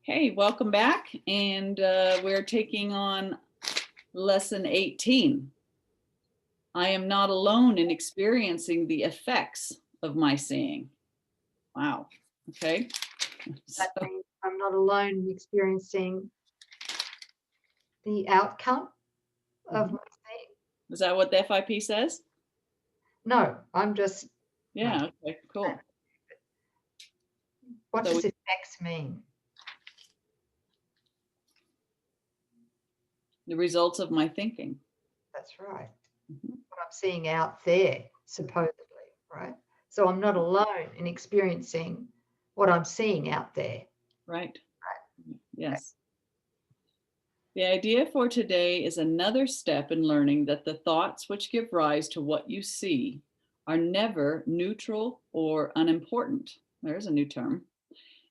Hey, welcome back. And we're taking on lesson 18. I am not alone in experiencing the effects of my seeing. Wow. Okay. That means I'm not alone in experiencing the outcome of my seeing. Is that what the FIP says? No, I'm just. Yeah. Okay, cool. What So does effects mean? the results of my thinking. That's right. Mhm. What I'm seeing out there, supposedly, right? So I'm not alone in experiencing what I'm seeing out there. Right. Yes. The idea for today is another step in learning that the thoughts which give rise to what you see are never neutral or unimportant. There's a new term.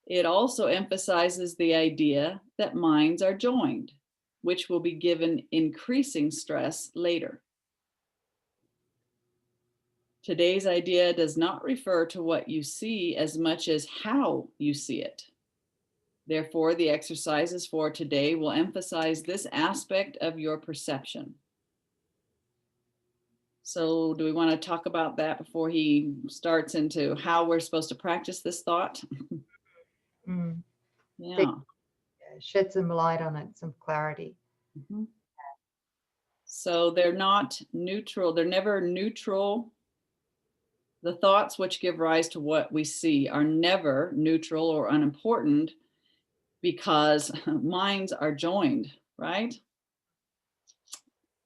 It also emphasizes the idea that minds are joined, which will be given increasing stress later. Today's idea does not refer to what you see as much as how you see it. Therefore, the exercises for today will emphasize this aspect of your perception. So, do we want to talk about that before he starts into how we're supposed to practice this thought? Mm. Yeah. Shed some light on it, some clarity. Mhm. So, they're not neutral, they're never neutral. The thoughts which give rise to what we see are never neutral or unimportant because minds are joined, right?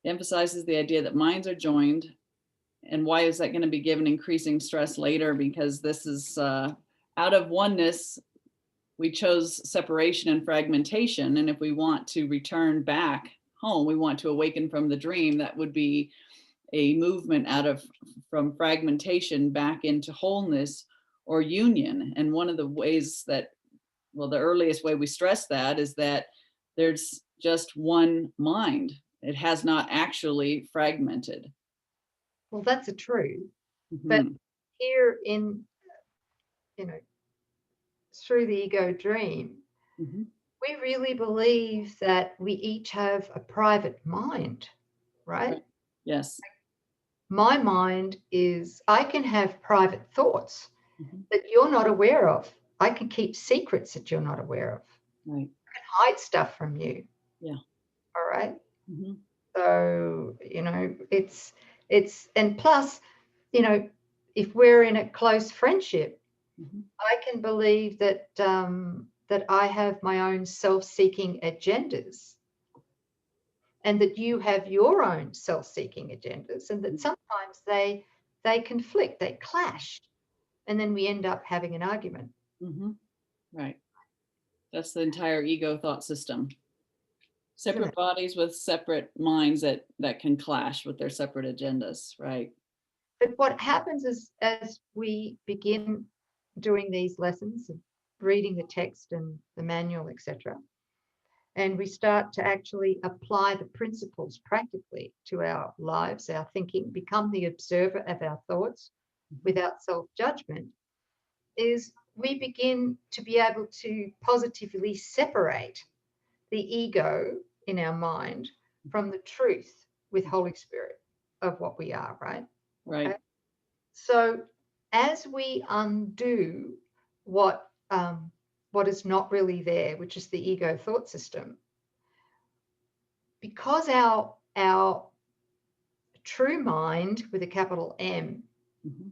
It emphasizes the idea that minds are joined. And why is that going to be given increasing stress later? Because this is out of oneness, we chose separation and fragmentation. And if we want to return back home, we want to awaken from the dream, that would be a movement from fragmentation back into wholeness or union. And one of the ways that, well, the earliest way we stress that is that there's just one mind. It has not actually fragmented. Well, that's a truth. But Mhm. here through the ego dream, Mhm. we really believe that we each have a private mind, right? Right. Yes. My mind is, I can have private thoughts Mhm. that you're not aware of. I can keep secrets that you're not aware of. Right. I can hide stuff from you. Yeah. All right. Mhm. So, and plus, if we're in a close friendship, Mhm. I can believe that I have my own self-seeking agendas, and that you have your own self-seeking agendas, and that sometimes they conflict, they clash, and then we end up having an argument. Mhm. Right. That's the entire ego thought system. Isn't Separate it? bodies with separate minds that can clash with their separate agendas, right? But what happens is, as we begin doing these lessons, reading the text and the manual, etc., and we start to actually apply the principles practically to our lives, our thinking, become the observer of our thoughts without self-judgment, is we begin to be able to positively separate the ego in our mind from the truth with Holy Spirit of what we are, right? Okay. Right. So as we undo what is not really there, which is the ego thought system, because our true mind with a capital M Mhm.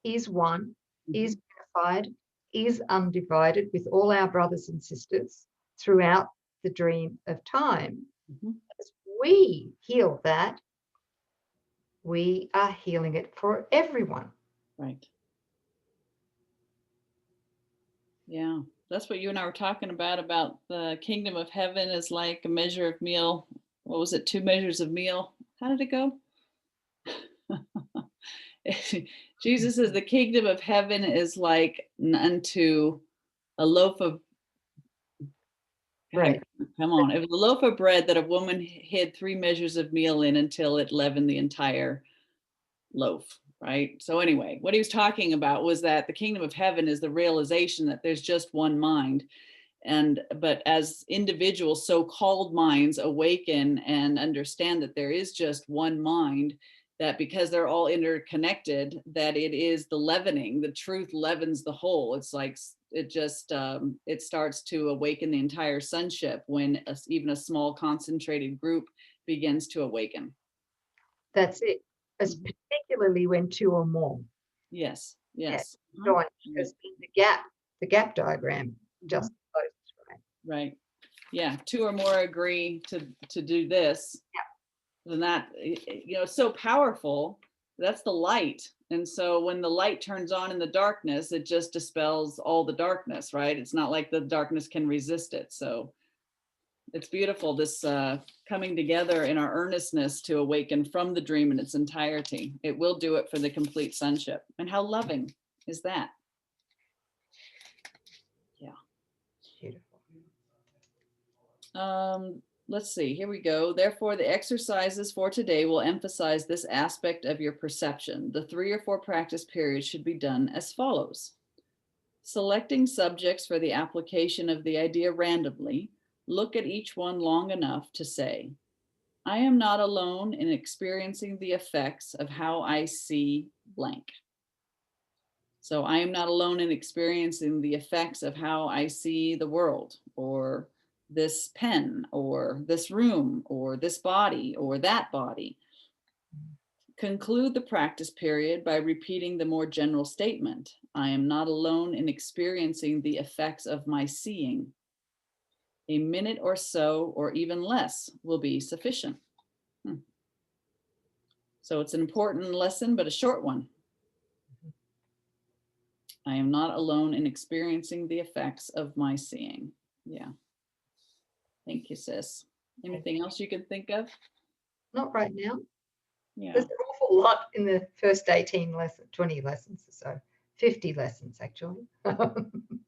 is one, is Mhm. unified, is undivided with all our brothers and sisters throughout the dream of time. Mhm. As we heal that, we are healing it for everyone. Right. Yeah. That's what you and I were talking about the kingdom of heaven is like a measure of meal. What was it? 2 measures of meal. How did it go? Jesus says the kingdom of heaven is like unto a loaf of, God, Right. come on. It was a loaf of bread that a woman hid 3 measures of meal in until it leavened the entire loaf, right? So anyway, what he was talking about was that the kingdom of heaven is the realization that there's just one mind. But as individuals, so-called minds awaken and understand that there is just one mind, that because they're all interconnected, that it is the leavening, the truth leavens the whole. It's like it just it starts to awaken the entire sonship when even a small concentrated group begins to awaken. That's it. As particularly when two or more. Yes, yes. Join, because the gap diagram just closes, right? Right. Yeah, two or more agree to do this. Then that, you know, it's so powerful. That's the light. And so when the light turns on in the darkness, it just dispels all the darkness, right? It's not like the darkness can resist it. So it's beautiful, this coming together in our earnestness to awaken from the dream in its entirety. It will do it for the complete sonship. And how loving is that? Yeah. Beautiful. Let's see, here we go. Therefore, the exercises for today will emphasize this aspect of your perception. The 3 or 4 practice periods should be done as follows. Selecting subjects for the application of the idea randomly, look at each one long enough to say, I am not alone in experiencing the effects of how I see blank. So I am not alone in experiencing the effects of how I see the world, or this pen, or this room, or this body, or that body. Conclude the practice period by repeating the more general statement. I am not alone in experiencing the effects of my seeing. A minute or so, or even less, will be sufficient. So it's an important lesson, but a short one. I am not alone in experiencing the effects of my seeing. Yeah. Thank you, sis. Anything else you can think of? Not right now. Yeah. There's an awful lot in the first 18 lessons, 20 lessons or so, 50 lessons actually.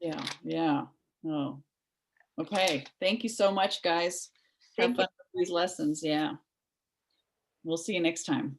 Yeah, yeah. Oh, okay. Thank you so much, guys. Have Thank fun with these lessons. Yeah. We'll see you next time.